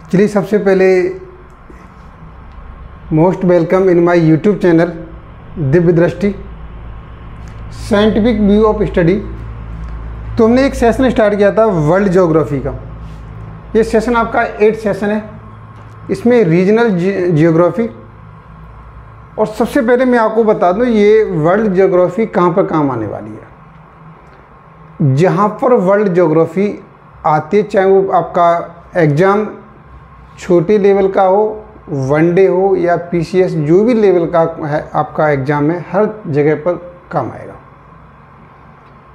चलिए, सबसे पहले most welcome in my YouTube channel Divya दृष्टि साइंटिफिक व्यू ऑफ स्टडी। तो हमने एक सेशन स्टार्ट किया था वर्ल्ड ज्योग्राफी का। ये सेशन आपका 8th सेशन है। इसमें रीजनल जियोग्राफी, और सबसे पहले मैं आपको बता दूं ये वर्ल्ड ज्योग्राफी कहाँ पर काम आने वाली है। जहाँ पर वर्ल्ड ज्योग्राफी आती है, चाहे वो आपका एग्ज़ाम छोटे लेवल का हो, वनडे हो या पीसीएस, जो भी लेवल का है आपका एग्ज़ाम है, हर जगह पर काम आएगा।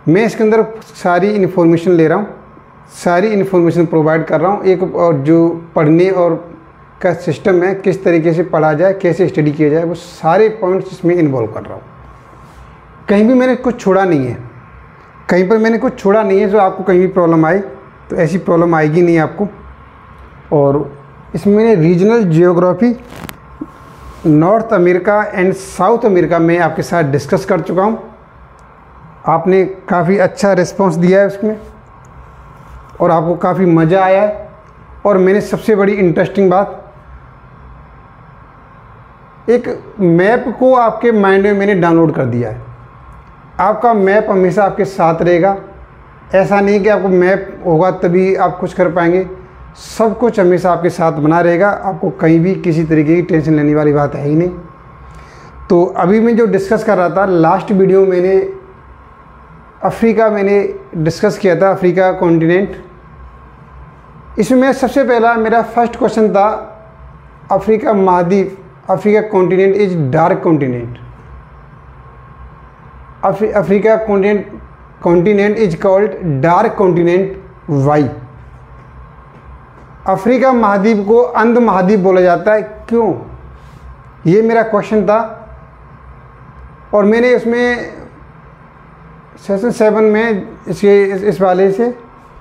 मैं इसके अंदर सारी इन्फॉर्मेशन ले रहा हूँ, सारी इन्फॉर्मेशन प्रोवाइड कर रहा हूँ। एक और जो पढ़ने और का सिस्टम है, किस तरीके से पढ़ा जाए, कैसे स्टडी किया जाए, वो सारे पॉइंट्स इसमें इन्वॉल्व कर रहा हूँ। कहीं भी मैंने कुछ छोड़ा नहीं है, कहीं पर मैंने कुछ छोड़ा नहीं है जो आपको कहीं भी प्रॉब्लम आए तो ऐसी प्रॉब्लम आएगी नहीं आपको। और इसमें regional geography north America and south America में आपके साथ डिस्कस कर चुका हूँ। आपने काफ़ी अच्छा रिस्पांस दिया है उसमें और आपको काफ़ी मज़ा आया है। और मैंने सबसे बड़ी इंटरेस्टिंग बात, एक मैप को आपके माइंड में मैंने डाउनलोड कर दिया है। आपका मैप हमेशा आपके साथ रहेगा। ऐसा नहीं कि आपको मैप होगा तभी आप कुछ कर पाएंगे, सब कुछ हमेशा आपके साथ बना रहेगा। आपको कहीं भी किसी तरीके की टेंशन लेने वाली बात है ही नहीं। तो अभी मैं जो डिस्कस कर रहा था, लास्ट वीडियो मैंने अफ्रीका डिस्कस किया था, अफ्रीका कॉन्टिनेंट। इसमें मैं सबसे पहला मेरा फर्स्ट क्वेश्चन था, अफ्रीका महाद्वीप, Africa continent is dark continent. Africa continent is called dark continent, why? Africa महाद्वीप को अंध महाद्वीप बोला जाता है, क्यों? ये मेरा क्वेश्चन था। और मैंने उसमें सेशन 7 में इस वाले से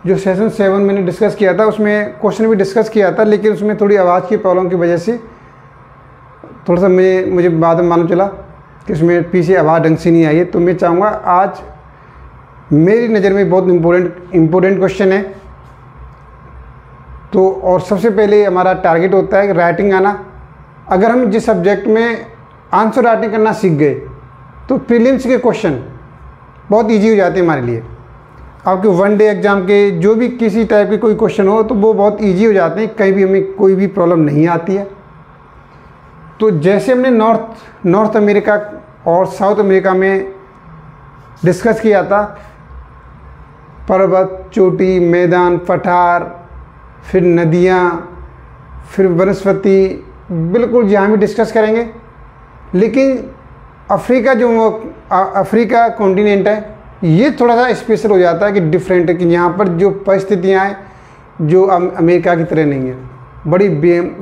जो सेशन 7 मैंने डिस्कस किया था, उसमें क्वेश्चन भी डिस्कस किया था, लेकिन उसमें थोड़ी आवाज़ की प्रॉब्लम की वजह से थोड़ा सा मुझे बाद में मालूम चला कि उसमें पीछे आवाज़ ढंग से नहीं आई है। तो मैं चाहूँगा आज मेरी नज़र में बहुत इम्पोर्टेंट क्वेश्चन है। तो और सबसे पहले हमारा टारगेट होता है कि राइटिंग आना। अगर हम जिस सब्जेक्ट में आंसर राइटिंग करना सीख गए तो प्रीलिम्स के क्वेश्चन बहुत इजी हो जाते हैं हमारे लिए। आपके वन डे एग्ज़ाम के जो भी किसी टाइप के कोई क्वेश्चन हो तो वो बहुत इजी हो जाते हैं, कहीं भी हमें कोई भी प्रॉब्लम नहीं आती है। तो जैसे हमने नॉर्थ अमेरिका और साउथ अमेरिका में डिस्कस किया था, पर्वत, चोटी, मैदान, पठार, फिर नदियाँ, फिर वनस्पति, बिल्कुल यहाँ भी डिस्कस करेंगे। लेकिन अफ्रीका कॉन्टिनेंट है, ये थोड़ा सा स्पेशल हो जाता है कि डिफरेंट है, कि यहाँ पर जो परिस्थितियाँ हैं जो अमेरिका की तरह नहीं है। बड़ी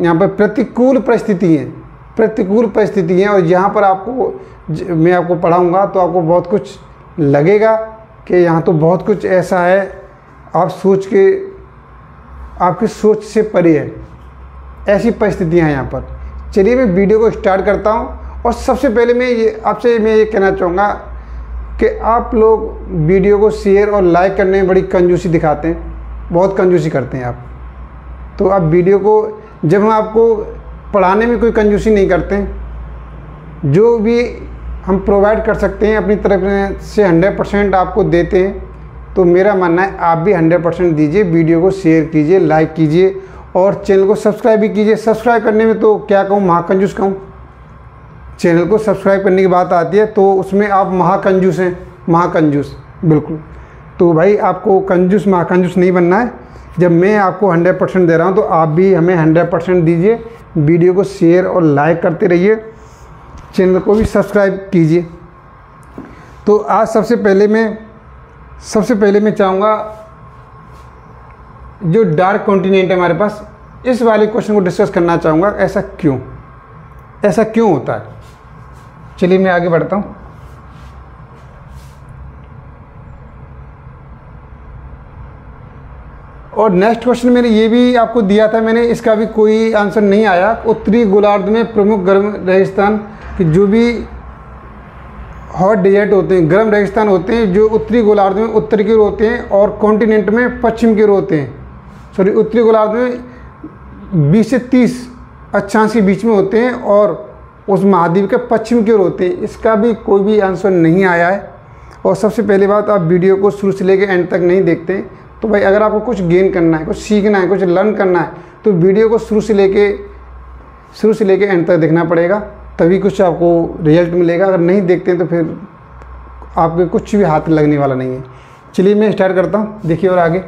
यहाँ पर प्रतिकूल परिस्थिति हैं। और यहाँ पर मैं आपको पढ़ाऊँगा तो आपको बहुत कुछ लगेगा कि यहाँ तो बहुत कुछ ऐसा है, आपकी सोच से परे है, ऐसी परिस्थितियाँ हैं यहाँ पर। चलिए मैं वीडियो को स्टार्ट करता हूँ। और सबसे पहले मैं ये कहना चाहूँगा कि आप लोग वीडियो को शेयर और लाइक करने में बड़ी कंजूसी दिखाते हैं, बहुत कंजूसी करते हैं आप। तो आप वीडियो को, जब हम आपको पढ़ाने में कोई कंजूसी नहीं करते हैं, जो भी हम प्रोवाइड कर सकते हैं अपनी तरफ से 100% आपको देते हैं। तो मेरा मानना है आप भी 100% दीजिए, वीडियो को शेयर कीजिए, लाइक कीजिए और चैनल को सब्सक्राइब भी कीजिए। सब्सक्राइब करने में तो क्या कहूँ, महाकंजूस कहूँ। चैनल को सब्सक्राइब करने की बात आती है तो उसमें आप महाकंजूस हैं, महाकंजूस बिल्कुल। तो भाई आपको महाकंजूस नहीं बनना है। जब मैं आपको 100% दे रहा हूँ तो आप भी हमें 100% दीजिए। वीडियो को शेयर और लाइक करते रहिए, चैनल को भी सब्सक्राइब कीजिए। तो आज सबसे पहले मैं चाहूँगा जो डार्क कॉन्टिनेंट है हमारे पास, इस वाले क्वेश्चन को डिस्कस करना चाहूँगा। ऐसा क्यों होता है? चलिए मैं आगे बढ़ता हूँ। और नेक्स्ट क्वेश्चन मैंने ये भी आपको दिया था, मैंने इसका भी कोई आंसर नहीं आया। उत्तरी गोलार्ध में प्रमुख गर्म रेगिस्तान कि जो भी हॉट डेजर्ट होते हैं, गर्म रेगिस्तान होते हैं, जो उत्तरी गोलार्ध में उत्तर की ओर होते हैं और कॉन्टिनेंट में पश्चिम की ओर होते हैं। उत्तरी गोलार्ध में 20 से 30 अक्षांश के बीच में होते हैं और उस महाद्वीप के पश्चिम की ओर होते हैं। इसका भी कोई भी आंसर नहीं आया है। और सबसे पहली बात, आप वीडियो को शुरू से लेकर एंड तक नहीं देखते हैं। तो भाई अगर आपको कुछ गेन करना है, कुछ सीखना है, कुछ लर्न करना है, तो वीडियो को शुरू से लेके एंड तक देखना पड़ेगा, तभी कुछ आपको रिजल्ट मिलेगा। अगर नहीं देखते हैं तो फिर आपके कुछ भी हाथ लगने वाला नहीं है। चलिए मैं स्टार्ट करता हूँ, देखिए और आगे।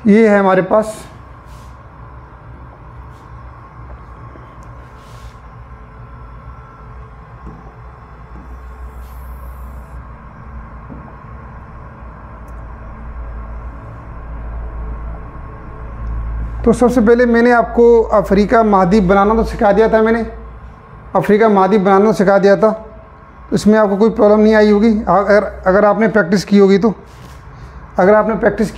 ये है हमारे पास तो सबसे पहले मैंने आपको अफ्रीका महाद्वीप बनाना तो सिखा दिया था। मैंने अफ्रीका महाद्वीप बनाना तो सिखा दिया था, इसमें आपको कोई प्रॉब्लम नहीं आई होगी। अगर आपने प्रैक्टिस की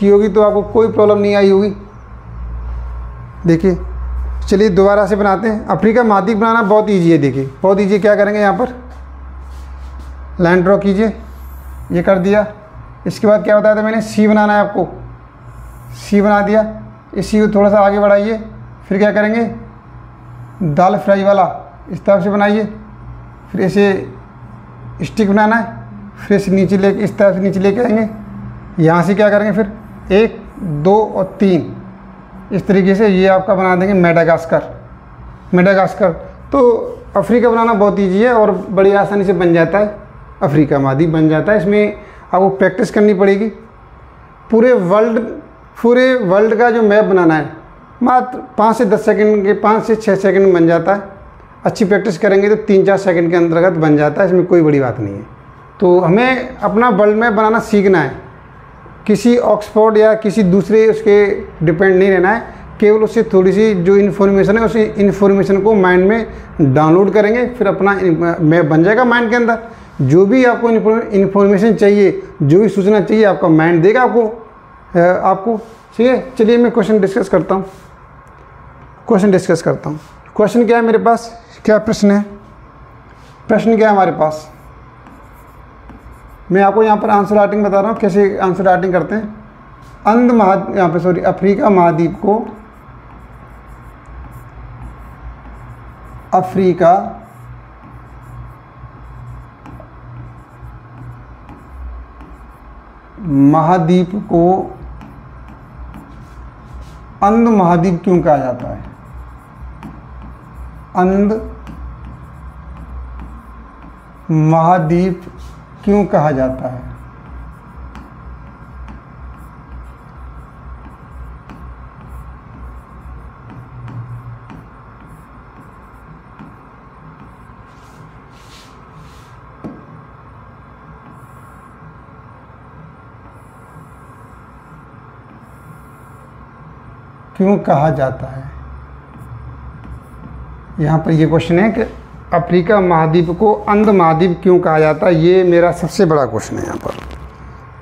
होगी तो आपको कोई प्रॉब्लम नहीं आई होगी। देखिए, चलिए दोबारा से बनाते हैं। अफ्रीका महाद्वीप बनाना बहुत ईजी है। देखिए बहुत ईजी। क्या करेंगे, यहाँ पर लाइन ड्रॉ कीजिए, ये कर दिया। इसके बाद क्या बताया था मैंने, सी बनाना है आपको। सी बना दिया, इसी को थोड़ा सा आगे बढ़ाइए। फिर क्या करेंगे, दाल फ्राई वाला इस तरफ से बनाइए। फिर इसे स्टिक बनाना है, फिर इसे नीचे लेके इस तरफ से नीचे लेके आएंगे। यहाँ से क्या करेंगे, फिर 1, 2 और 3 इस तरीके से ये आपका बना देंगे मेडागास्कर। तो अफ्रीका बनाना बहुत ईजी है और बड़ी आसानी से बन जाता है। अफ्रीका महाद्वीप बन जाता है। इसमें आपको प्रैक्टिस करनी पड़ेगी। पूरे वर्ल्ड का जो मैप बनाना है मात्र 5 से 10 सेकंड के 5 से 6 सेकंड में बन जाता है। अच्छी प्रैक्टिस करेंगे तो 3-4 सेकंड के अंतर्गत बन जाता है। इसमें कोई बड़ी बात नहीं है। तो हमें अपना वर्ल्ड मैप बनाना सीखना है। किसी ऑक्सफोर्ड या किसी दूसरे उसके डिपेंड नहीं रहना है। केवल उससे थोड़ी सी जो इन्फॉर्मेशन है उसी इन्फॉर्मेशन को माइंड में डाउनलोड करेंगे, फिर अपना मैप बन जाएगा माइंड के अंदर। जो भी आपको इन्फॉर्मेशन चाहिए, जो भी सूचना चाहिए, आपका माइंड देगा आपको। ठीक है, चलिए मैं क्वेश्चन डिस्कस करता हूँ। क्वेश्चन क्या है मेरे पास, क्या प्रश्न है, प्रश्न क्या है हमारे पास। मैं आपको यहाँ पर आंसर राइटिंग बता रहा हूँ, कैसे आंसर राइटिंग करते हैं। अफ्रीका महाद्वीप को अफ्रीका महाद्वीप को अंध महाद्वीप क्यों कहा जाता है। अंध महाद्वीप क्यों कहा जाता है। क्यों कहा जाता है। यहाँ पर ये क्वेश्चन है कि अफ्रीका महाद्वीप को अंध महाद्वीप क्यों कहा जाता है। ये मेरा सबसे बड़ा क्वेश्चन है, यहाँ पर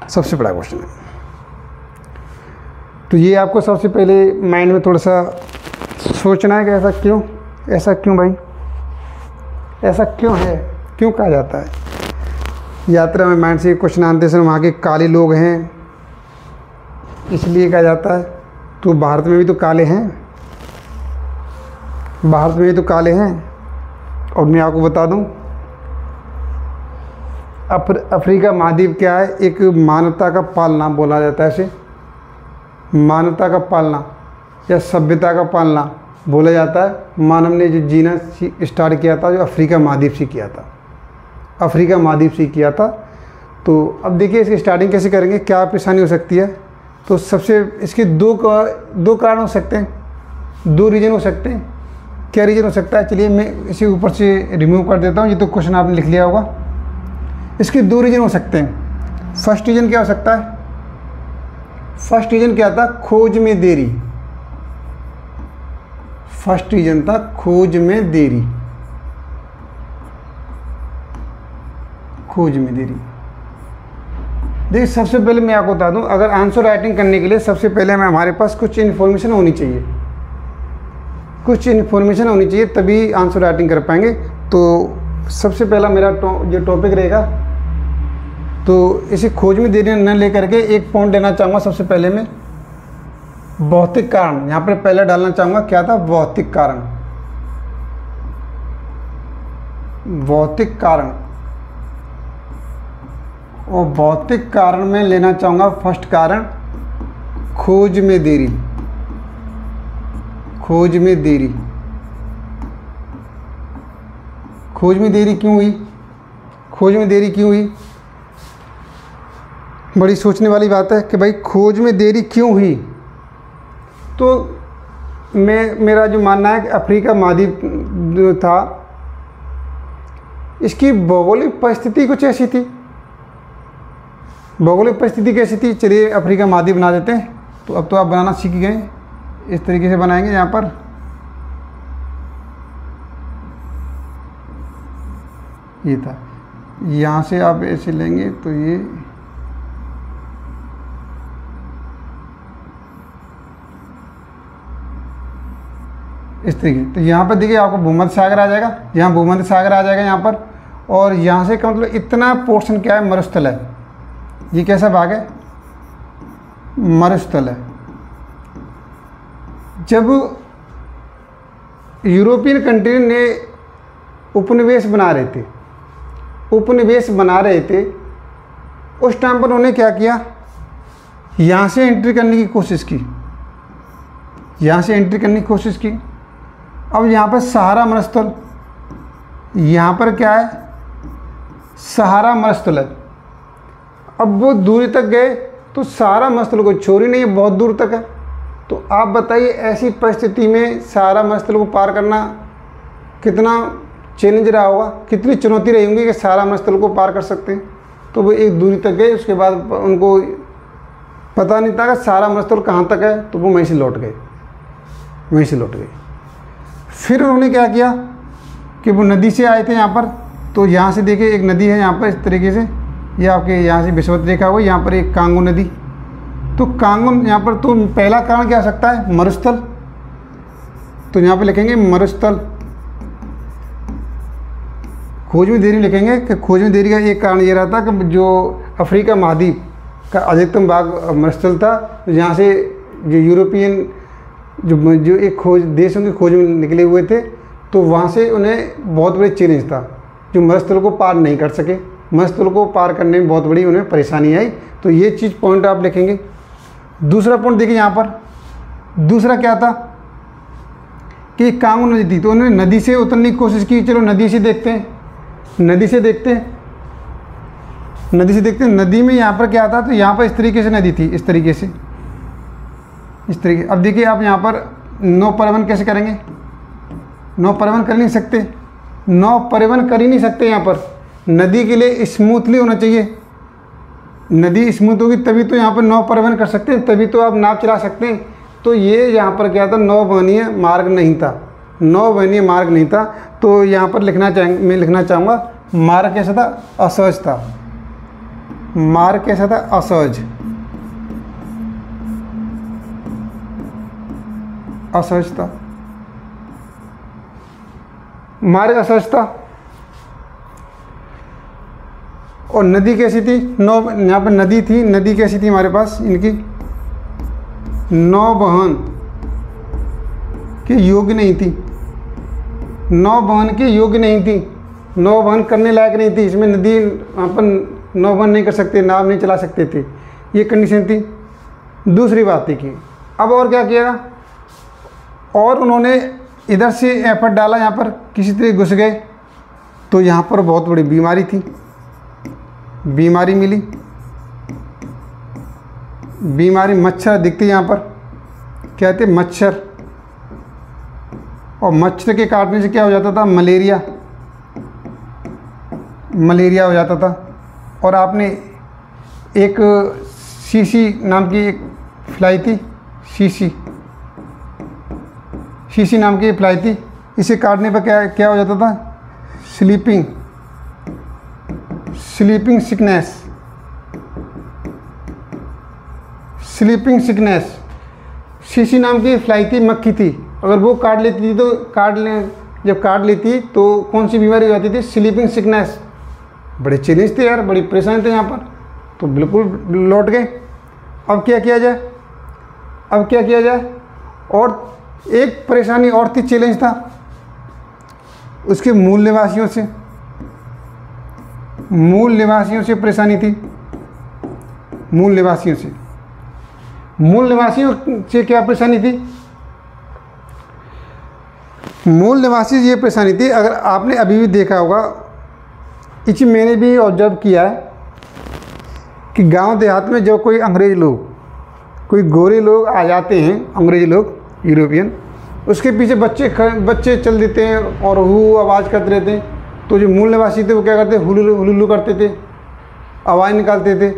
सबसे बड़ा क्वेश्चन है। तो ये आपको सबसे पहले माइंड में थोड़ा सा सोचना है कि ऐसा क्यों भाई, ऐसा क्यों है, क्यों कहा जाता है। यात्रा में माइंड से क्वेश्चन आते हैं, वहाँ के काले लोग हैं इसलिए कहा जाता है। तो भारत में भी तो काले हैं, और मैं आपको बता दूं अफ्रीका महाद्वीप क्या है, एक मानवता का पालना बोला जाता है इसे। मानवता का पालना या सभ्यता का पालना बोला जाता है। मानव ने जो जीना स्टार्ट किया था, जो अफ्रीका महाद्वीप से किया था। तो अब देखिए इसकी स्टार्टिंग कैसे करेंगे, क्या परेशानी हो सकती है। तो सबसे इसके दो कारण हो सकते हैं, 2 रीजन हो सकते हैं। क्या रीजन हो सकता है, चलिए मैं इसे ऊपर से रिमूव कर देता हूँ। ये तो क्वेश्चन आपने लिख लिया होगा। इसके 2 रीजन हो सकते हैं। फर्स्ट रीजन क्या हो सकता है, फर्स्ट रीजन क्या था, खोज में देरी। फर्स्ट रीजन था खोज में देरी। देखिए सबसे पहले मैं आपको बता दूं, अगर आंसर राइटिंग करने के लिए सबसे पहले हमारे पास कुछ इन्फॉर्मेशन होनी चाहिए, तभी आंसर राइटिंग कर पाएंगे। तो सबसे पहला मेरा जो टॉपिक रहेगा, तो इसे खोज में देरी न लेकर के एक पॉइंट लेना चाहूँगा। सबसे पहले मैं भौतिक कारण यहाँ पर पहले डालना चाहूँगा। क्या था? भौतिक कारण। भौतिक कारण, और भौतिक कारण में लेना चाहूँगा फर्स्ट कारण, खोज में देरी। खोज में देरी। खोज में देरी क्यों हुई? खोज में देरी क्यों हुई? बड़ी सोचने वाली बात है कि भाई खोज में देरी क्यों हुई। तो मेरा जो मानना है कि अफ्रीका महाद्वीप जो था, इसकी भौगोलिक परिस्थिति कुछ ऐसी थी। भौगोलिक परिस्थिति कैसी थी? चलिए अफ्रीका महाद्वीप बना देते हैं। तो अब तो आप बनाना सीख गए, इस तरीके से बनाएंगे। यहाँ पर ये था, यहाँ से आप ऐसे लेंगे तो ये इस तरीके। तो यहाँ पर देखिए आपको भूमध्य सागर आ जाएगा, यहाँ भूमध्य सागर आ जाएगा यहाँ पर, और यहाँ से का मतलब इतना पोर्शन क्या है? मरुस्थल है। ये कैसा भाग है? मरुस्थल है। जब यूरोपियन कंट्री ने उपनिवेश बना रहे थे, उस टाइम पर उन्होंने क्या किया? यहाँ से एंट्री करने की कोशिश की, यहाँ से एंट्री करने की कोशिश की। अब यहाँ पर सहारा मरुस्थल, यहाँ पर क्या है? सहारा मरुस्थल है। अब वो दूरी तक गए तो सहारा मरुस्थल को छोड़ ही नहीं है, बहुत दूर तक है। तो आप बताइए ऐसी परिस्थिति में सहारा मरुस्थल को पार करना कितना चैलेंज रहा होगा, कितनी चुनौती रही होंगी कि सहारा मरुस्थल को पार कर सकते हैं। तो वो एक दूरी तक गए, उसके बाद उनको पता नहीं था कि सहारा मरुस्थल कहाँ तक है, तो वो वहीं से लौट गए। फिर उन्होंने क्या किया कि वो नदी से आए थे यहाँ पर। तो यहाँ से देखिए एक नदी है यहाँ पर, इस तरीके से ये आपके यहाँ से विषुवत रेखा हुई, यहाँ पर एक कांगो नदी। तो कांगो यहाँ पर, तो पहला कारण क्या हो सकता है? मरुस्थल। तो यहाँ पे लिखेंगे मरुस्थल। खोज में देरी लिखेंगे कि खोज में देरी का एक कारण ये रहा था कि जो अफ्रीका महाद्वीप का अधिकतम भाग मरुस्थल था, यहाँ से जो यूरोपियन जो एक खोज देशों की खोज में निकले हुए थे, तो वहाँ से उन्हें बहुत बड़ी चैलेंज था, जो मरुस्थल को पार नहीं कर सके। मरुस्थल को पार करने में बहुत बड़ी उन्हें परेशानी आई। तो ये चीज़ पॉइंट आप लिखेंगे। दूसरा पॉइंट देखिए यहाँ पर, दूसरा क्या था कि कांगो नदी थी, तो उन्होंने नदी से उतरने की कोशिश की। चलो नदी से देखते हैं, नदी में यहाँ पर क्या था? तो यहाँ पर इस तरीके से नदी थी, इस तरीके। अब देखिए आप यहाँ पर नौ परिवहन कैसे करेंगे? नौ परिवहन कर नहीं सकते। यहाँ पर नदी के लिए स्मूथली होना चाहिए। नदी स्मूथ होगी तभी तो यहाँ पर नौ परिवहन कर सकते हैं, तभी तो आप नाव चला सकते हैं। तो ये यहाँ पर क्या था? नौवहनीय मार्ग नहीं था। तो यहाँ पर मैं लिखना चाहूँगा मार्ग कैसा था? असहज था। मार्ग कैसा था? असहज था। मार्ग असहज था। और नदी कैसी थी? यहाँ पर नदी थी। नदी कैसी थी हमारे पास? इनकी नौवहन के योग्य नहीं थी। नौवहन करने लायक नहीं थी। इसमें नदी वहाँ पर नौवहन नहीं कर सकते, नाव नहीं चला सकते थे। ये कंडीशन थी। दूसरी बात थी कि अब और क्या किया, और उन्होंने इधर से एफर्ट डाला, यहाँ पर किसी तरह घुस गए। तो यहाँ पर बहुत बड़ी बीमारी थी, बीमारी मिली। बीमारी मच्छर दिखती यहाँ पर, क्या कहते? मच्छर। और मच्छर के काटने से क्या हो जाता था? मलेरिया हो जाता था। और आपने एक शीशी नाम की एक फ्लाई थी, शीशी नाम की फ्लाई थी। इसे काटने पर क्या हो जाता था? Sleeping sickness. शीशी नाम की फ्लाई थी, मक्खी थी। अगर वो काट लेती थी तो जब काट लेती तो कौन सी बीमारी हो जाती थी, स्लीपिंग सिकनेस। बड़े चैलेंज थे यार, बड़ी परेशानी थे यहाँ पर, तो बिल्कुल लौट गए। अब क्या किया जाए, अब क्या किया जाए, और एक परेशानी और थी, चैलेंज था उसके मूल निवासियों से, मूल निवासियों से परेशानी थी। मूल निवासियों से, मूल निवासियों से क्या परेशानी थी, मूल निवासी ये परेशानी थी। अगर आपने अभी भी देखा होगा, इसी मैंने भी ऑब्जर्व किया है कि गांव देहात में जो कोई अंग्रेज लोग, कोई गोरे लोग आ जाते हैं, अंग्रेज लोग, यूरोपियन, उसके पीछे बच्चे चल देते हैं और हु आवाज़ करते रहते हैं। तो जो मूल निवासी थे वो क्या करते, हुलुलु हुलुलु करते थे, आवाज़ निकालते थे।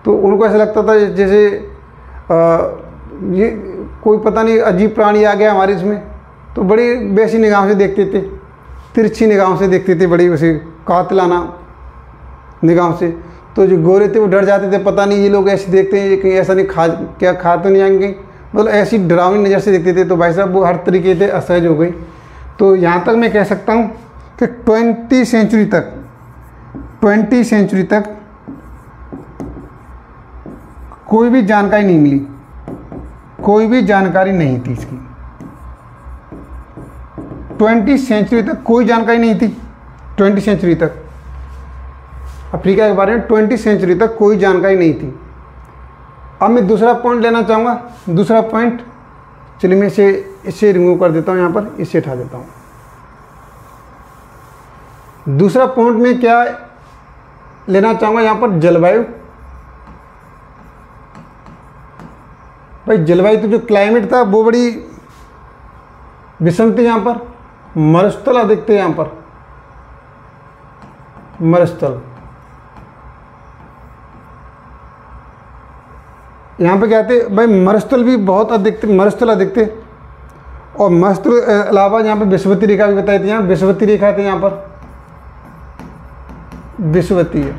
तो उनको ऐसा लगता था जैसे ये कोई पता नहीं अजीब प्राणी आ गया हमारे इसमें। तो बड़ी वैसी निगाहों से देखते थे, तिरछी निगाहों से देखते थे, बड़ी वैसे कातिलाना निगाहों से। तो जो गोरे थे वो डर जाते थे, पता नहीं ये लोग ऐसे देखते हैं, कहीं ऐसा नहीं खा तो नहीं आएंगे, मतलब ऐसी डरावनी नज़र से देखते थे। तो भाई साहब वो हर तरीके से असहज हो गई। तो यहाँ तक मैं कह सकता हूँ कि 20वीं सेंचुरी तक कोई भी जानकारी नहीं मिली, कोई भी जानकारी नहीं थी इसकी। 20वीं सेंचुरी तक कोई जानकारी नहीं थी। 20वीं सेंचुरी तक अफ्रीका के बारे में 20वीं सेंचुरी तक कोई जानकारी नहीं थी। अब मैं दूसरा पॉइंट लेना चाहूँगा। दूसरा पॉइंट, चलिए मैं इसे रिमूव कर देता हूँ, यहाँ पर इसे हटा देता हूँ। दूसरा पॉइंट में क्या लेना चाहूँगा, यहाँ पर जलवायु। भाई जलवायु तो जो क्लाइमेट था वो बड़ी विषम थी। यहाँ पर मरुस्थल अधिक थे, यहाँ पर मरुस्थल। यहाँ पे क्या थे भाई, मरुस्थल भी बहुत अधिक थे, मरुस्थल अधिक थे। और मरुस्थल अलावा यहाँ पे विषुवतीय रेखा भी बताई थी। यहाँ विषुवतीय रेखा थी, यहाँ पर विषुवतीय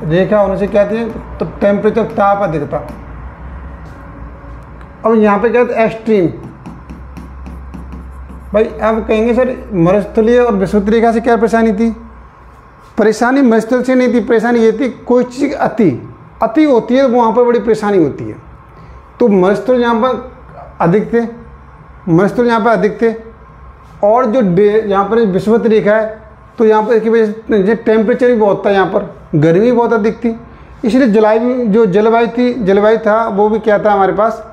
रेखा होने से क्या थी, तो टेम्परेचर, ताप अधिक था। अब यहाँ पे क्या था, एक्सट्रीम। भाई अब कहेंगे सर मरुस्थलीय और विषुवतीय रेखा से क्या परेशानी थी, परेशानी मरुस्थल से नहीं थी, परेशानी ये थी कोई चीज़ अति होती है, वहाँ पर बड़ी परेशानी होती है। तो मरुस्थल यहाँ पर अधिक थे, मरुस्थल यहाँ पर अधिक थे। और जो यहाँ पर विषुवतीय रेखा है, तो यहाँ पर इसकी वजह से टेम्परेचर भी बहुत था, यहाँ पर गर्मी बहुत अधिक थी। इसलिए जलवायु था वो भी क्या था, हमारे पास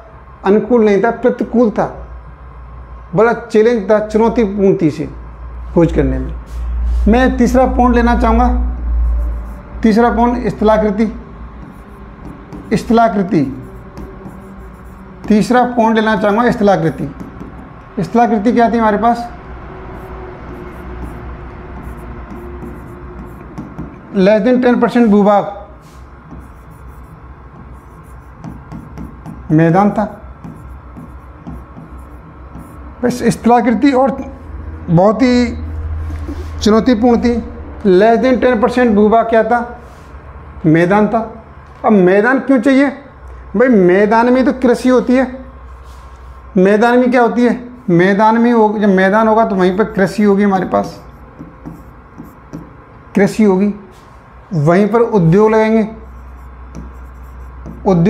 अनुकूल नहीं था, प्रतिकूल था। बड़ा चैलेंज था, चुनौतीपूर्ण थी इसे खोज करने में। मैं तीसरा पॉइंट लेना चाहूँगा। तीसरा पॉइंट स्थलाकृति। तीसरा पॉइंट लेना चाहूँगा, स्थलाकृति। स्थलाकृति क्या थी हमारे पास, लेस देन 10% भूभाग मैदान था। बस स्थलाकृति और बहुत ही चुनौतीपूर्ण थी। लेस देन 10% भूभाग क्या था, मैदान था। अब मैदान क्यों चाहिए भाई, मैदान में तो कृषि होती है। मैदान में क्या होती है, मैदान में जब मैदान होगा तो वहीं पर कृषि होगी, हमारे पास कृषि होगी, वहीं पर उद्योग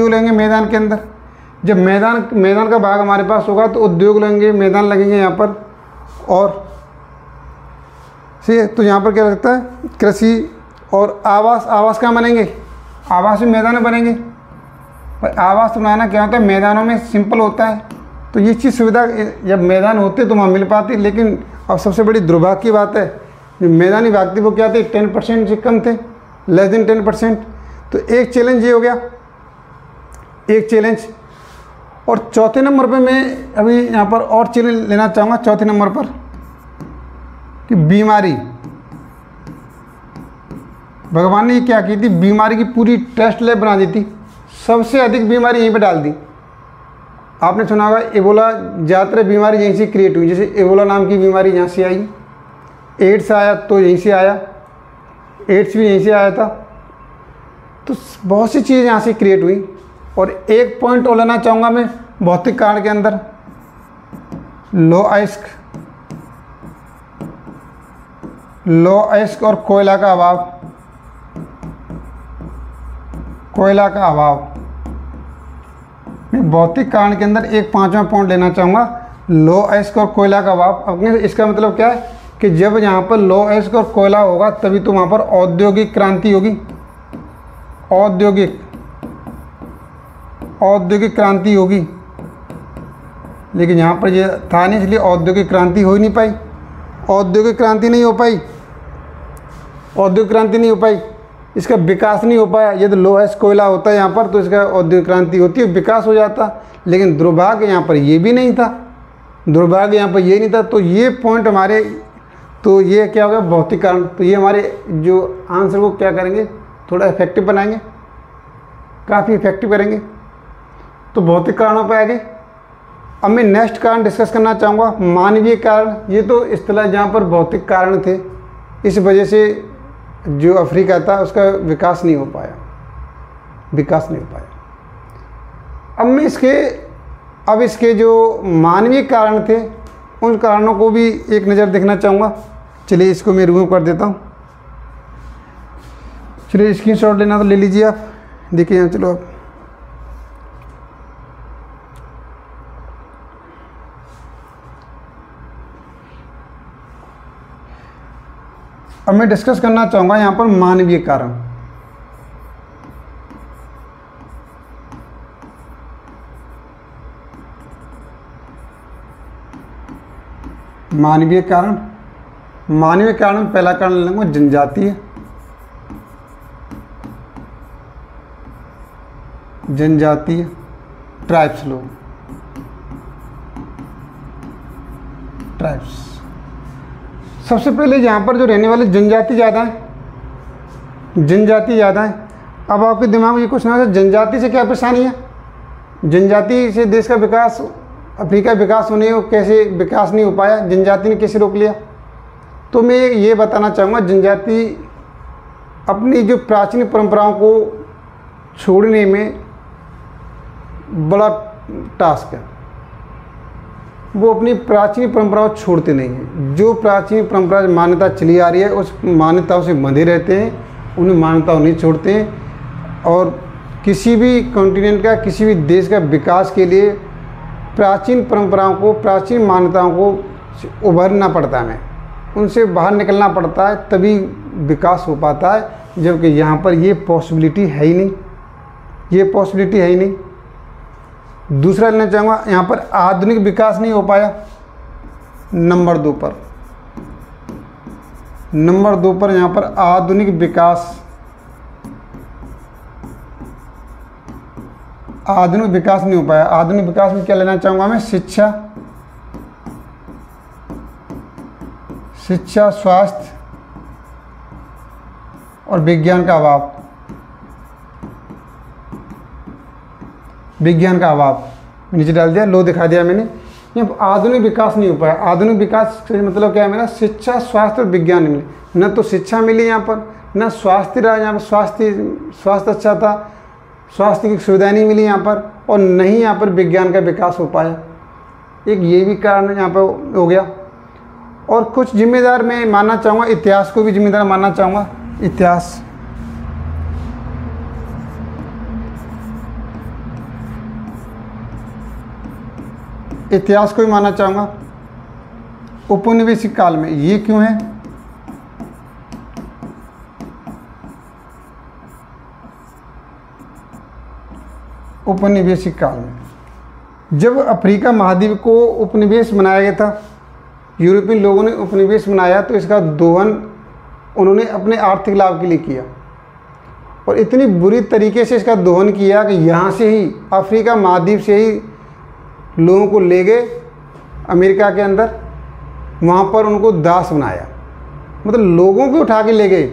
लगेंगे मैदान के अंदर। जब मैदान का भाग हमारे पास होगा तो उद्योग लगेंगे, मैदान लगेंगे यहाँ पर। और ठीक है, तो यहाँ पर क्या लगता है, कृषि और आवास कहाँ बनेंगे, आवास भी मैदान में बनेंगे। पर आवास बनाना क्या होता है, मैदानों में सिंपल होता है। तो ये चीज़ सुविधा जब मैदान होते तो वहाँ मिल पाती। लेकिन अब सबसे बड़ी दुर्भाग्य की बात है, जो मैदानी भाग थे वो क्या थे, 10% से कम थे, लेस देन 10%। तो एक चैलेंज ये हो गया, एक चैलेंज। और चौथे नंबर पे मैं अभी यहाँ पर और चैलेंज लेना चाहूँगा, चौथे नंबर पर, कि बीमारी। भगवान ने क्या की थी, बीमारी की पूरी टेस्ट लैब बना दी थी। सबसे अधिक बीमारी यहीं पे डाल दी। आपने सुना होगा एबोला, ज़्यादातर बीमारी यहीं से क्रिएट हुई। जैसे एबोला नाम की बीमारी यहाँ से आई, एड्स आया तो यहीं से आया, एड्स भी यहीं से आया था। तो बहुत सी चीज़ें यहाँ से क्रिएट हुई। और एक पॉइंट और लेना चाहूँगा मैं भौतिक कारण के अंदर, लो अयस्क और कोयला का अभाव। मैं भौतिक कारण के अंदर एक 5वां पॉइंट लेना चाहूँगा, लो अयस्क और कोयला का अभाव। अपने इसका मतलब क्या है कि जब यहाँ पर लो अयस्क और कोयला होगा तभी तो वहाँ पर औद्योगिक क्रांति होगी, औद्योगिक क्रांति होगी। लेकिन यहाँ पर ये था नहीं, इसलिए औद्योगिक क्रांति हो ही नहीं पाई, औद्योगिक क्रांति नहीं हो पाई, इसका विकास नहीं हो पाया। यदि लो अयस्क कोयला होता है यहाँ पर तो इसका औद्योगिक क्रांति होती है, विकास हो जाता। लेकिन दुर्भाग्य यहाँ पर ये भी नहीं था, तो ये पॉइंट हमारे, तो ये क्या होगा, भौतिक कारण। तो ये हमारे जो आंसर को क्या करेंगे, थोड़ा इफेक्टिव बनाएंगे, काफ़ी इफेक्टिव करेंगे। तो भौतिक कारणों पर आगे अब मैं नेक्स्ट कारण डिस्कस करना चाहूँगा, मानवीय कारण। ये तो इस्तेलाह जहाँ पर भौतिक कारण थे, इस वजह से जो अफ्रीका था उसका विकास नहीं हो पाया। अब मैं इसके जो मानवीय कारण थे उन कारणों को भी एक नज़र देखना चाहूँगा। चलिए इसको मैं रिमूव कर देता हूँ। चलिए स्क्रीनशॉट लेना तो ले लीजिए आप, देखिए यहाँ। चलो आप अब मैं डिस्कस करना चाहूँगा यहाँ पर मानवीय कारण। मानवीय कारण में पहला कारण ले लूँगा जनजातीय ट्राइब्स लोग, सबसे पहले यहाँ पर जो रहने वाले जनजाति ज़्यादा है। अब आपके दिमाग में ये क्वेश्चन आता है, जनजाति से क्या परेशानी है, जनजाति से देश का विकास, अफ्रीका विकास होने को कैसे विकास नहीं हो पाया, जनजाति ने कैसे रोक लिया। तो मैं ये बताना चाहूँगा, जनजाति अपनी जो प्राचीन परंपराओं को छोड़ने में बड़ा टास्क है। वो अपनी प्राचीन परंपराओं छोड़ते नहीं हैं। जो प्राचीन परंपरा मान्यता चली आ रही है उस मान्यताओं से बंधे रहते हैं, उन्हें मान्यताओं नहीं छोड़ते हैं। और किसी भी कॉन्टिनेंट का, किसी भी देश का विकास के लिए प्राचीन परंपराओं को, प्राचीन मान्यताओं को उभरना पड़ता है, हमें उनसे बाहर निकलना पड़ता है, तभी विकास हो पाता है। जबकि यहाँ पर ये पॉसिबिलिटी है ही नहीं, दूसरा लेना चाहूँगा, यहाँ पर आधुनिक विकास नहीं हो पाया। नंबर दो पर यहाँ पर आधुनिक विकास नहीं हो पाया। आधुनिक विकास में क्या लेना चाहूँगा मैं, शिक्षा, स्वास्थ्य और विज्ञान का अभाव। नीचे डाल दिया, लो दिखा दिया मैंने। यहाँ आधुनिक विकास नहीं हो पाया। आधुनिक विकास से मतलब क्या है मेरा, शिक्षा, स्वास्थ्य और विज्ञान मिले। न तो शिक्षा मिली यहाँ पर, न स्वास्थ्य रहा यहाँ पर, स्वास्थ्य अच्छा था, स्वास्थ्य की सुविधाएं नहीं मिली यहाँ पर, और नहीं यहाँ पर विज्ञान का विकास हो पाया। एक ये भी कारण यहाँ पर हो गया। और कुछ जिम्मेदार मैं मानना चाहूँगा, इतिहास को भी जिम्मेदार मानना चाहूँगा। इतिहास को भी मानना चाहूँगा। औपनिवेशिक काल में ये क्यों है, औपनिवेशिक काल में जब अफ्रीका महाद्वीप को उपनिवेश बनाया गया था, यूरोपियन लोगों ने उपनिवेश बनाया, तो इसका दोहन उन्होंने अपने आर्थिक लाभ के लिए किया। और इतनी बुरी तरीके से इसका दोहन किया कि यहाँ से ही, अफ्रीका महाद्वीप से ही लोगों को ले गए अमेरिका के अंदर, वहाँ पर उनको दास बनाया। मतलब लोगों को उठा के ले गए,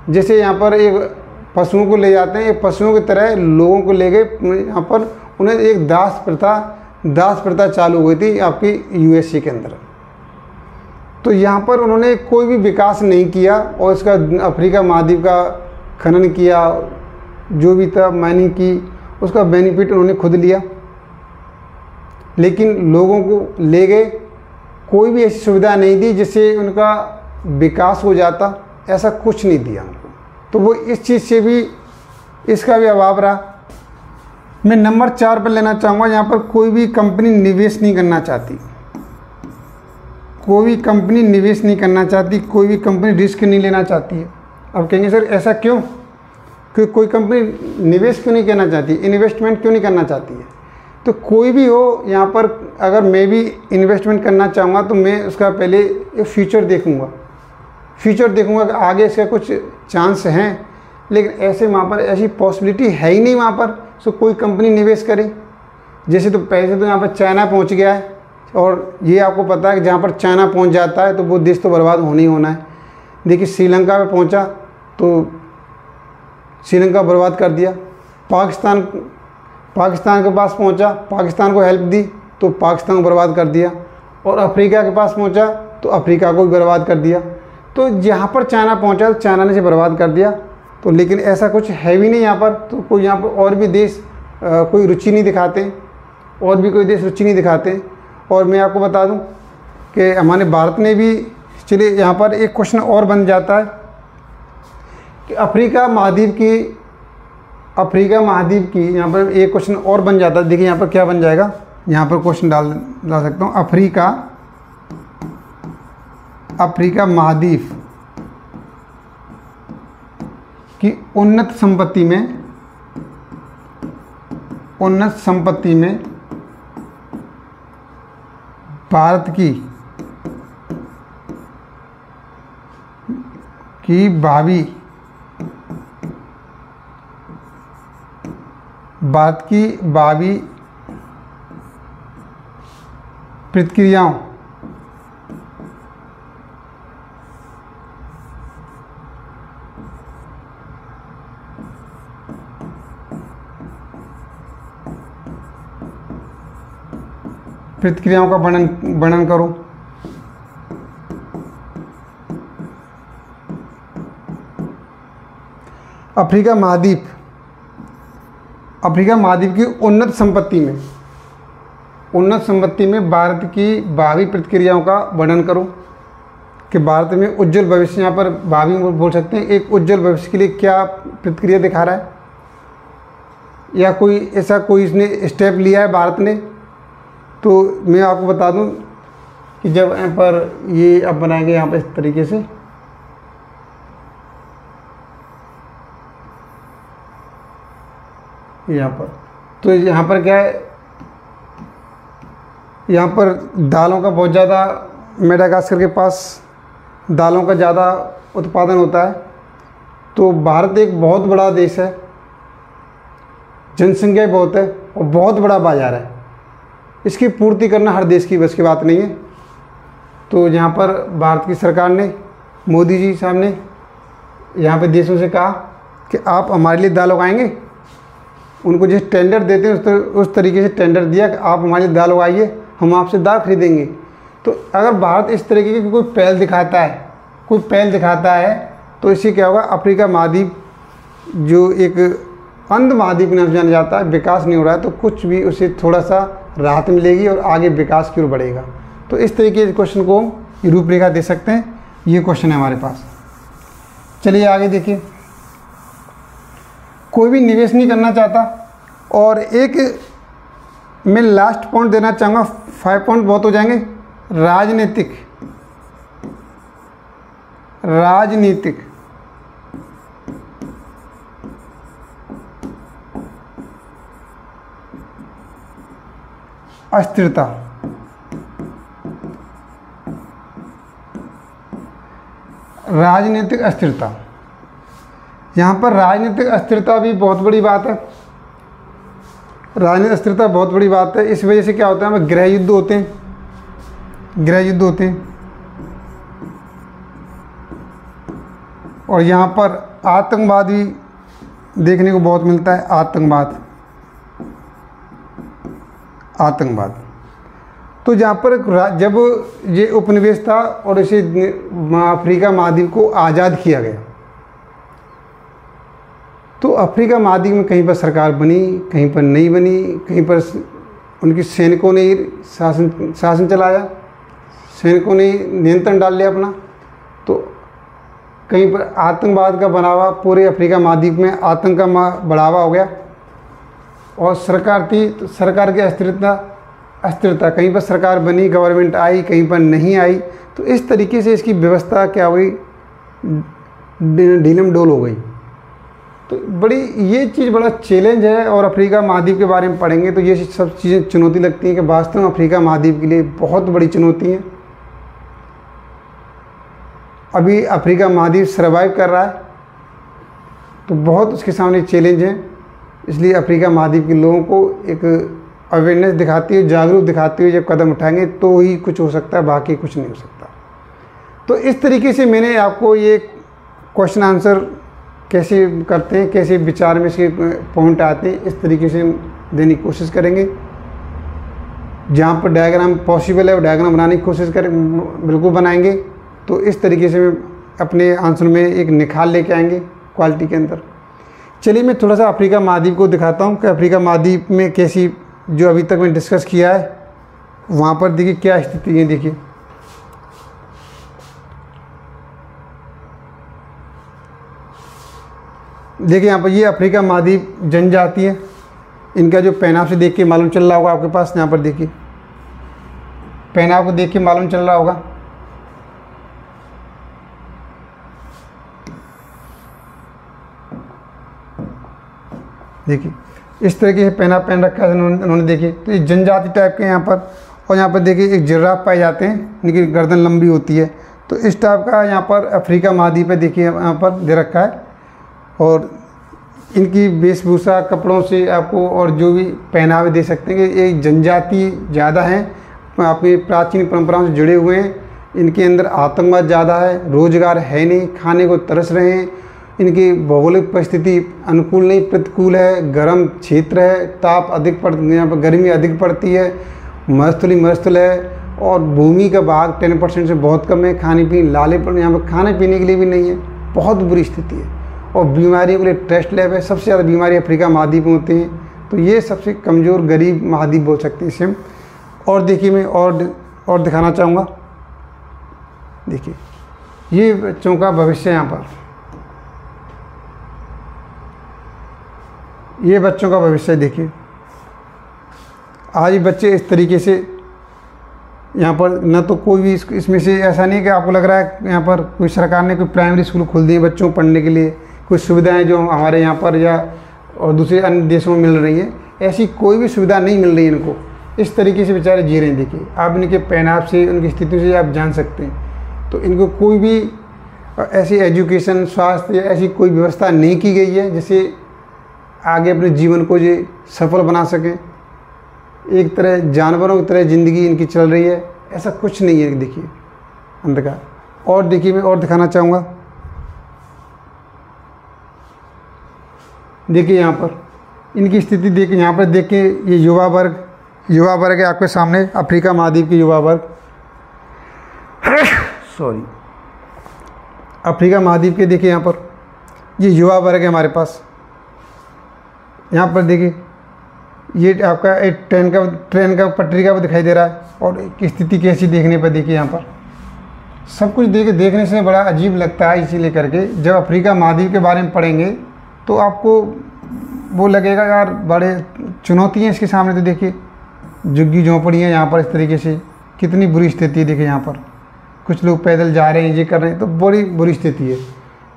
जैसे यहाँ पर एक पशुओं को ले जाते हैं, एक पशुओं की तरह लोगों को ले गए यहाँ पर। उन्हें एक दास प्रथा चालू हुई थी आपकी यूएसए के अंदर। तो यहाँ पर उन्होंने कोई भी विकास नहीं किया, और इसका अफ्रीका महाद्वीप का खनन किया, जो भी था माइनिंग की, उसका बेनिफिट उन्होंने खुद लिया। लेकिन लोगों को ले गए कोई भी ऐसी सुविधा नहीं दी जिससे उनका विकास हो जाता, ऐसा कुछ नहीं दिया उनको। तो वो इस चीज़ से भी, इसका भी अभाव रहा। मैं नंबर 4 पर लेना चाहूँगा, यहाँ पर कोई भी कंपनी निवेश नहीं करना चाहती, कोई भी कंपनी निवेश नहीं करना चाहती, कोई भी कंपनी रिस्क नहीं लेना चाहती है। अब कहेंगे सर ऐसा क्यों, कि कोई कंपनी निवेश क्यों नहीं करना चाहती, इन्वेस्टमेंट क्यों नहीं करना चाहती है? तो कोई भी हो यहाँ पर, अगर मैं भी इन्वेस्टमेंट करना चाहूँगा तो मैं उसका पहले एक फ्यूचर देखूँगा कि आगे इसका कुछ चांस हैं, लेकिन ऐसे वहाँ पर ऐसी पॉसिबिलिटी है ही नहीं वहाँ पर, सो कोई कंपनी निवेश करे। जैसे तो पैसे तो यहाँ पर चाइना पहुँच गया है, और ये आपको पता है कि जहाँ पर चाइना पहुँच जाता है तो वो देश तो बर्बाद होना ही होना है। देखिए श्रीलंका में पहुँचा तो श्रीलंका बर्बाद कर दिया, पाकिस्तान के पास पहुँचा, पाकिस्तान को हेल्प दी तो पाकिस्तान को बर्बाद कर दिया, और अफ्रीका के पास पहुँचा तो अफ्रीका को भी बर्बाद कर दिया। तो जहाँ पर चाइना पहुँचा तो चाइना ने से बर्बाद कर दिया। तो लेकिन ऐसा कुछ है भी नहीं यहाँ पर, तो कोई यहाँ पर और भी देश कोई रुचि नहीं दिखाते, और मैं आपको बता दूं कि हमारे भारत ने भी, चलिए यहाँ पर एक क्वेश्चन और बन जाता है कि अफ्रीका महाद्वीप की यहाँ पर एक क्वेश्चन और बन जाता है। देखिए यहाँ पर क्या बन जाएगा, यहाँ पर क्वेश्चन डाल सकता हूँ, अफ्रीका महाद्वीप की उन्नत संपत्ति में भारत की भावी प्रतिक्रियाओं का वर्णन करो। अफ्रीका महाद्वीप की उन्नत संपत्ति में भारत की भावी प्रतिक्रियाओं का वर्णन करो, कि भारत में उज्जवल भविष्य, यहाँ पर भावी बोल सकते हैं, एक उज्जवल भविष्य के लिए क्या प्रतिक्रिया दिखा रहा है, या कोई इसने स्टेप लिया है भारत ने। तो मैं आपको बता दूं कि जब यहाँ पर ये अब बनाएंगे यहाँ पर इस तरीके से, यहाँ पर, तो यहाँ पर क्या है, यहाँ पर दालों का बहुत ज़्यादा, मेडागास्कर के पास दालों का ज़्यादा उत्पादन होता है। तो भारत एक बहुत बड़ा देश है, जनसंख्या बहुत है और बहुत बड़ा बाजार है, इसकी पूर्ति करना हर देश की बस की बात नहीं है। तो यहाँ पर भारत की सरकार ने, मोदी जी साहब ने यहाँ पे देशों से कहा कि आप हमारे लिए दाल उगाएंगे, उनको जिस टेंडर देते हैं उस तरीके से टेंडर दिया कि आप हमारे लिए दाल उगाइए, हम आपसे दाल खरीदेंगे। तो अगर भारत इस तरीके की कोई पहल दिखाता है तो इससे क्या होगा, अफ्रीका महाद्वीप जो एक अंध महाद्वीप नाम से जाना जाता है, विकास नहीं हो रहा है, तो कुछ भी उसे थोड़ा सा राहत मिलेगी और आगे विकास की ओर बढ़ेगा। तो इस तरीके के क्वेश्चन को हम रूपरेखा दे सकते हैं। ये क्वेश्चन है हमारे पास। चलिए आगे देखिए, कोई भी निवेश नहीं करना चाहता, और एक मैं लास्ट पॉइंट देना चाहूँगा, 5 पॉइंट बहुत हो जाएंगे। राजनीतिक अस्थिरता। राजनीतिक अस्थिरता, यहाँ पर राजनीतिक अस्थिरता भी बहुत बड़ी बात है। राजनीतिक अस्थिरता बहुत बड़ी बात है। इस वजह से क्या होता है, हमें गृह युद्ध होते हैं, और यहाँ पर आतंकवाद भी देखने को बहुत मिलता है। आतंकवाद तो जहाँ पर जब ये उपनिवेश था और इसे अफ्रीका महाद्वीप को आज़ाद किया गया, तो अफ्रीका महाद्वीप में कहीं पर सरकार बनी, कहीं पर नहीं बनी, कहीं पर उनके सैनिकों ने शासन चलाया, सैनिकों ने नियंत्रण डाल लिया अपना, तो कहीं पर आतंकवाद का बढ़ावा, पूरे अफ्रीका महाद्वीप में आतंक का बढ़ावा हो गया। और सरकार थी तो सरकार की अस्थिरता, कहीं पर सरकार बनी, गवर्नमेंट आई, कहीं पर नहीं आई, तो इस तरीके से इसकी व्यवस्था क्या हुई, ढीलम डोल हो गई। तो बड़ी ये चीज़ बड़ा चैलेंज है। और अफ्रीका महाद्वीप के बारे में पढ़ेंगे तो ये सब चीज़ें चुनौती लगती हैं कि वास्तव में अफ्रीका महाद्वीप के लिए बहुत बड़ी चुनौती है। अभी अफ्रीका महाद्वीप सर्वाइव कर रहा है, तो बहुत उसके सामने चैलेंज है। इसलिए अफ्रीका महाद्वीप के लोगों को एक अवेयरनेस दिखाती हुई, जागरूक दिखाते हुए जब कदम उठाएंगे तो ही कुछ हो सकता है, बाकी कुछ नहीं हो सकता। तो इस तरीके से मैंने आपको ये क्वेश्चन आंसर कैसे करते हैं, कैसे विचार में इसके पॉइंट आते हैं, इस तरीके से देने की कोशिश करेंगे। जहाँ पर डायग्राम पॉसिबल है वो डायग्राम बनाने की कोशिश करें, बिल्कुल बनाएंगे। तो इस तरीके से अपने आंसर में एक निखार लेके आएंगे क्वालिटी के अंदर। चलिए मैं थोड़ा सा अफ्रीका महाद्वीप को दिखाता हूँ कि अफ्रीका महाद्वीप में कैसी, जो अभी तक मैंने डिस्कस किया है वहाँ पर देखिए क्या स्थिति है। देखिए यहाँ पर ये अफ्रीका महाद्वीप जनजाति है, इनका जो पहनाव से देख के मालूम चल रहा होगा आपके पास, यहाँ पर देखिए पहनाव को देख के मालूम चल रहा होगा। देखिए इस तरह के पहनाव पहन रखा है उन्होंने। देखिए तो ये जनजाति टाइप के यहाँ पर। और यहाँ पर देखिए एक जिराफ पाए जाते हैं, इनकी गर्दन लंबी होती है। तो इस टाइप का यहाँ पर अफ्रीका महाद्वीप है, देखिए यहाँ पर दे रखा है। और इनकी वेशभूषा, कपड़ों से आपको और जो भी पहनावे दे सकते हैं कि एक जनजाति ज़्यादा है, अपनी प्राचीन परंपराओं से जुड़े हुए हैं। इनके अंदर आतंकवाद ज़्यादा है, रोजगार है नहीं, खाने को तरस रहे हैं। इनकी भौगोलिक परिस्थिति अनुकूल नहीं, प्रतिकूल है, गर्म क्षेत्र है, ताप अधिक यहाँ पर गर्मी अधिक पड़ती है, मरुस्थल है। और भूमि का भाग 10% से बहुत कम है। खाने पीने लालेपन, यहाँ पर खाने पीने के लिए भी नहीं है, बहुत बुरी स्थिति है। और बीमारियों के लिए टेस्ट लैब है, सबसे ज़्यादा बीमारी अफ्रीका महाद्वीप में होती हैं। तो ये सबसे कमज़ोर गरीब महाद्वीप बोल सकते हैं इसे हम। और देखिए मैं और दिखाना चाहूँगा। देखिए ये बच्चों का भविष्य, यहाँ पर ये बच्चों का भविष्य। देखिए आज बच्चे इस तरीके से यहाँ पर, न तो कोई भी इसमें से ऐसा नहीं कि आपको लग रहा है यहाँ पर कोई सरकार ने कोई प्राइमरी स्कूल खोल दिए बच्चों को पढ़ने के लिए, कुछ सुविधाएं जो हमारे यहाँ पर या और दूसरे अन्य देशों में मिल रही है, ऐसी कोई भी सुविधा नहीं मिल रही है इनको। इस तरीके से बेचारे जी रहे हैं। देखिए आप इनके पहनाव से, उनकी स्थिति से आप जान सकते हैं। तो इनको कोई भी ऐसी एजुकेशन, स्वास्थ्य या ऐसी कोई व्यवस्था नहीं की गई है जिससे आगे अपने जीवन को ये सफल बना सकें। एक तरह जानवरों की तरह ज़िंदगी इनकी चल रही है, ऐसा कुछ नहीं है। देखिए अंधकार। और देखिए मैं और दिखाना चाहूँगा। देखिए यहाँ पर इनकी स्थिति देखिए, यहाँ पर देखिए ये युवा वर्ग है आपके सामने, अफ्रीका महाद्वीप के युवा वर्ग सॉरी अफ्रीका महाद्वीप के। देखिए यहाँ पर ये युवा वर्ग है हमारे पास। यहाँ पर देखिए ये आपका एक ट्रेन का पटरी का वो दिखाई दे रहा है। और स्थिति कैसी देखने पर, देखिए यहाँ पर सब कुछ देखने से बड़ा अजीब लगता है। इसीलिए करके जब अफ्रीका महाद्वीप के बारे में पढ़ेंगे तो आपको वो लगेगा यार बड़े चुनौती हैं इसके सामने। तो देखिए झुग्गी झोंपड़ियाँ यहाँ पर, इस तरीके से कितनी बुरी स्थिति है। देखिए यहाँ पर कुछ लोग पैदल जा रहे हैं, ये कर रहे हैं, तो बड़ी बुरी स्थिति है।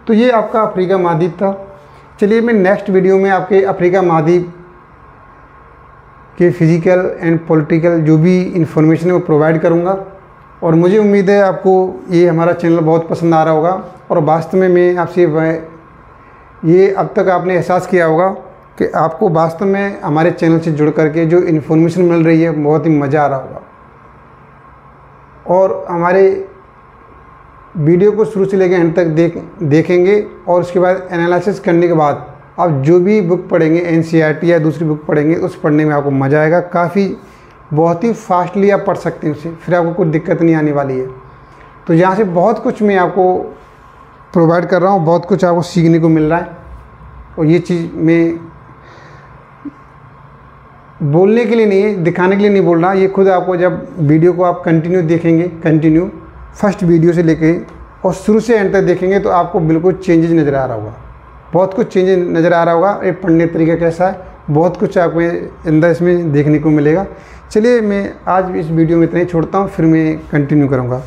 तो ये आपका अफ्रीका महाद्वीप था। चलिए मैं नेक्स्ट वीडियो में आपके अफ्रीका महाद्वीप के फिज़िकल एंड पॉलिटिकल जो भी इंफॉर्मेशन है वो प्रोवाइड करूँगा। और मुझे उम्मीद है आपको ये हमारा चैनल बहुत पसंद आ रहा होगा। और वास्तव में मैं आपसे ये अब तक आपने एहसास किया होगा कि आपको वास्तव में हमारे चैनल से जुड़ करके जो इन्फॉर्मेशन मिल रही है बहुत ही मज़ा आ रहा होगा। और हमारे वीडियो को शुरू से लेकर एंड तक देखेंगे और उसके बाद एनालिसिस करने के बाद आप जो भी बुक पढ़ेंगे, NCERT या दूसरी बुक पढ़ेंगे, उस पढ़ने में आपको मज़ा आएगा। काफ़ी बहुत ही फास्टली आप पढ़ सकते हैं उसे, फिर आपको कोई दिक्कत नहीं आने वाली है। तो यहाँ से बहुत कुछ मैं आपको प्रोवाइड कर रहा हूँ, बहुत कुछ आपको सीखने को मिल रहा है। और ये चीज़ मैं बोलने के लिए नहीं है, दिखाने के लिए नहीं बोल रहा, ये खुद आपको जब वीडियो को आप कंटिन्यू देखेंगे, कंटिन्यू फर्स्ट वीडियो से लेके और शुरू से एंड तक देखेंगे तो आपको बिल्कुल चेंजेस नज़र आ रहा होगा, बहुत कुछ चेंजेस नज़र आ रहा होगा। ये पढ़ने का तरीका कैसा है, बहुत कुछ आपको अंदर इसमें देखने को मिलेगा। चलिए मैं आज इस वीडियो में इतना ही छोड़ता हूँ, फिर मैं कंटिन्यू करूँगा।